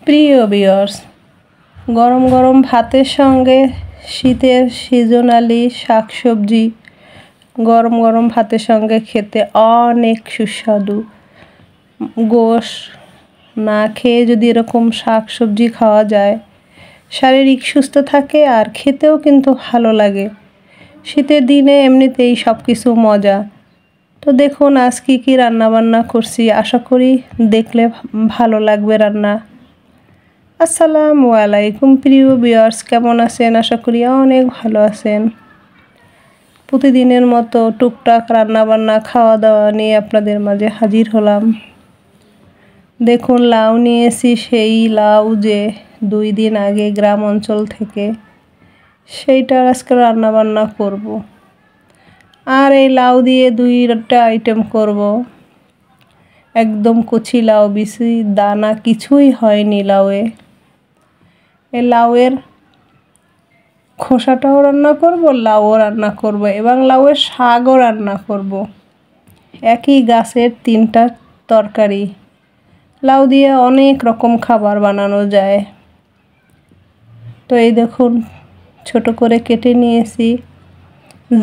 প্রিয় ভিউয়ার্স, গরম গরম ভাতের সঙ্গে শীতের সিজনালি শাকসবজি গরম গরম ভাতের সঙ্গে খেতে অনেক সুস্বাদু। গোশ না খেয়ে যদি এরকম শাকসবজি খাওয়া যায়, শারীরিক সুস্থ থাকে আর খেতেও কিন্তু ভালো লাগে। শীতের দিনে এমনিতেই সব কিছু মজা। তো দেখুন আজ কী রান্না বান্না করছি, আশা করি দেখলে ভালো লাগবে রান্না। আসসালামু আলাইকুম প্রিয় ভিউয়ার্স, কেমন আছেন? আশা করি অনেক ভালো আছেন। প্রতিদিনের মতো টুকটাক রান্নাবান্না খাওয়া দাওয়া নিয়ে আপনাদের মাঝে হাজির হলাম। দেখুন লাউ নিয়েছি, সেই লাউ যে 2 দিন আগে গ্রাম অঞ্চল থেকে, সেইটার আজকে রান্নাবান্না করব। আর এই লাউ দিয়ে 2টা আইটেম করব। একদম কচি লাউ, বেশি দানা কিছুই হয়নি লাউয়ে। এই লাউয়ের খোসাটাও রান্না করব, লাউও রান্না করব এবং লাউয়ের শাকও রান্না করব। একই গাছের 3টা তরকারি। লাউ দিয়ে অনেক রকম খাবার বানানো যায়। তো এই দেখুন ছোট করে কেটে নিয়েছি।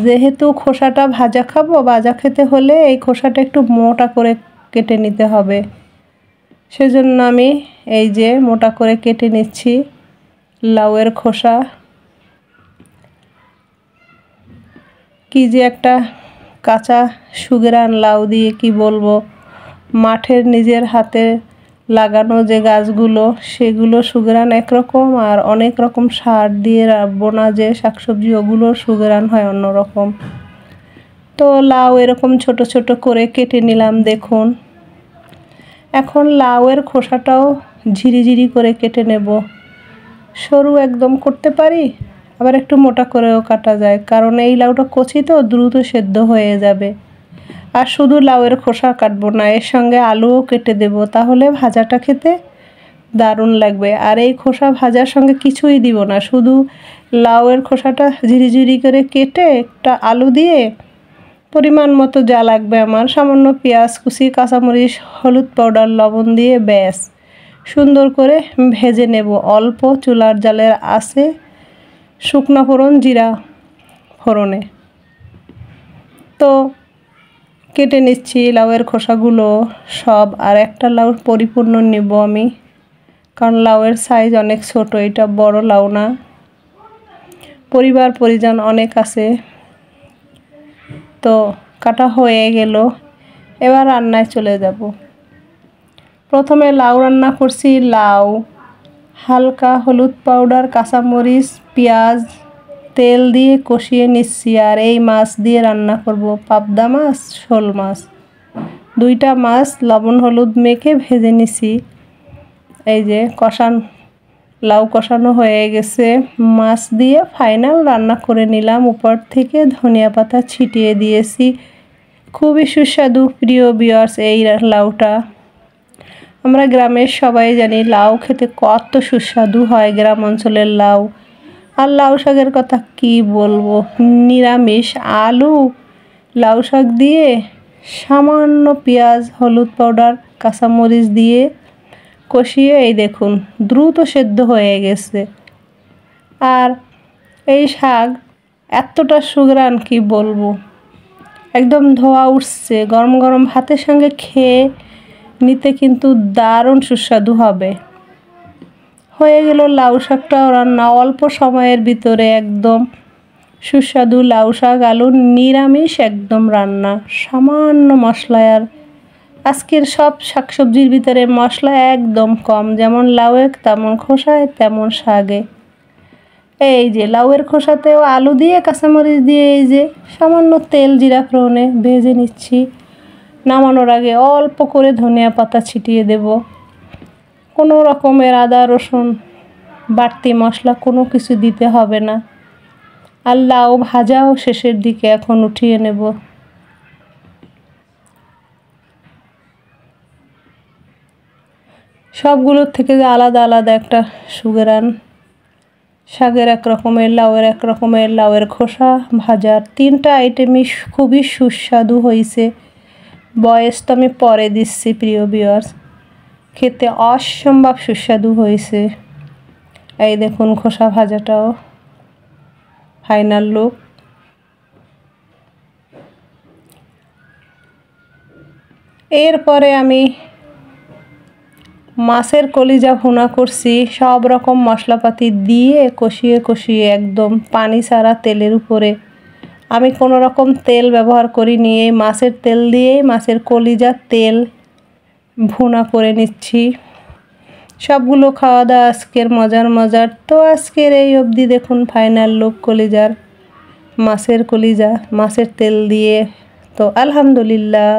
যেহেতু খোসাটা ভাজা খাবো, ভাজা খেতে হলে এই খোসাটা একটু মোটা করে কেটে নিতে হবে। সেজন্য আমি এই যে মোটা করে কেটে নিচ্ছি লাউয়ের খোসা। কি যে একটা কাঁচা সুগেরান লাউ দিয়ে কি বলবো। মাঠের নিজের হাতে লাগানো যে গাছগুলো, সেগুলো সুগেরান একরকম, আর অনেক রকম সার দিয়ে বোনা যে শাকসবজি, ওগুলোর সুগেরান হয় অন্যরকম। তো লাউ এরকম ছোট ছোট করে কেটে নিলাম। দেখুন এখন লাউয়ের খোসাটাও ঝিরিঝিরি করে কেটে নেব। সরু একদম করতে পারি, আবার একটু মোটা করেও কাটা যায়, কারণ এই লাউটা কচি তো দ্রুত সেদ্ধ হয়ে যাবে। আর শুধু লাউয়ের খোসা কাটবো না, এর সঙ্গে আলুও কেটে দেব, তাহলে ভাজাটা খেতে দারুণ লাগবে। আর এই খোসা ভাজার সঙ্গে কিছুই দিব না, শুধু লাউয়ের খোসাটা ঝিরিঝিরি করে কেটে একটা আলু দিয়ে, পরিমাণ মতো যা লাগবে আমার, সামান্য পেঁয়াজ কুচি, কাঁচামরিচ, হলুদ পাউডার, লবণ দিয়ে ব্যাস সুন্দর করে ভেজে নেব অল্প চুলার জালের আঁচে, শুকনো ফোড়ন, জিরা ফোড়নে। তো কেটে নিচ্ছি লাউয়ের খোসাগুলো সব, আর একটা লাউ পরিপূর্ণ নেব আমি, কারণ লাউয়ের সাইজ অনেক ছোট, এটা বড় লাউ না। পরিবার পরিজন অনেক আছে। তো কাটা হয়ে গেল, এবার রান্নায় চলে যাব। প্রথমে লাউ রান্না করছি। লাউ হালকা হলুদ পাউডার, কাঁচামরিচ, পেঁয়াজ, তেল দিয়ে কষিয়ে নিচ্ছি। আর এই মাছ দিয়ে রান্না করব, পাবদা মাছ, শোল মাছ। 2টা মাছ লবণ হলুদ মেখে ভেজে নিছি। এই যে লাউ কষানো হয়ে গেছে, মাছ দিয়ে ফাইনাল রান্না করে নিলাম। উপর থেকে ধনিয়া পাতা ছিটিয়ে দিয়েছি। খুবই সুস্বাদু প্রিয় ভিউয়ার্স এই লাউটা। আমরা গ্রামের সবাই জানি লাউ খেতে কত সুস্বাদু হয়, গ্রাম অঞ্চলের লাউ। আর লাউ শাকের কথা কি বলবো, নিরামিষ আলু লাউ শাক দিয়ে সামান্য পেঁয়াজ, হলুদ পাউডার, কাঁচামরিচ দিয়ে কষিয়ে এই দেখুন দ্রুত সেদ্ধ হয়ে গেছে। আর এই শাক এতটা সুঘ্রাণ কি বলবো, একদম ধোয়া উঠছে। গরম গরম ভাতের সঙ্গে খেয়ে নিতে কিন্তু দারুণ সুস্বাদু হবে। হয়ে গেল লাউ শাকটাও রান্না অল্প সময়ের ভিতরে, একদম সুস্বাদু লাউ শাক আলু নিরামিষ একদম রান্না, সামান্য মশলায়। আর আজকের সব শাকসবজির ভিতরে মশলা একদম কম, যেমন লাউয়ে তেমন খোসায় তেমন শাকে। এই যে লাউয়ের খোসাতেও আলু দিয়ে কাঁচামরিচ দিয়ে এই যে সামান্য তেল জিরা ফোড়নে ভেজে নিচ্ছি। নামানোর আগে অল্প করে ধনিয়া পাতা ছিটিয়ে দেব। কোনো রকমের আদা রসুন বাড়তি মশলা কোনো কিছু দিতে হবে না। আর লাউ ভাজাও শেষের দিকে, এখন উঠিয়ে নেব। সবগুলোর থেকে যে আলাদা আলাদা একটা সুঘ্রাণ, শাকের এক রকমের, লাউয়ের এক রকমের। লাউয়ের খোসা ভাজার 3টা আইটেমই খুবই সুস্বাদু হয়েছে। বয়স তো আমি পরে দিচ্ছি প্রিয় ভিউয়ার্স। খেতে অসম্ভব সুস্বাদু হয়েছে। এই দেখুন খোসা ভাজাটাও ফাইনাল লুক। এরপরে আমি মাছের কলিজা ভুনা করছি সব রকম মশলাপাতি দিয়ে কষিয়ে কষিয়ে একদম পানি ছাড়া তেলের উপরে। আমি কোনো রকম তেল ব্যবহার করিনি, এই মাছের তেল দিয়েই মাছের কলিজার তেল ভুনা করে নিচ্ছি। সবগুলো খাওয়া দাওয়া আজকের মজার। তো আজকের এই অবধি দেখুন ফাইনাল লুক কলিজার, মাছের কলিজা মাছের তেল দিয়ে। তো আলহামদুলিল্লাহ।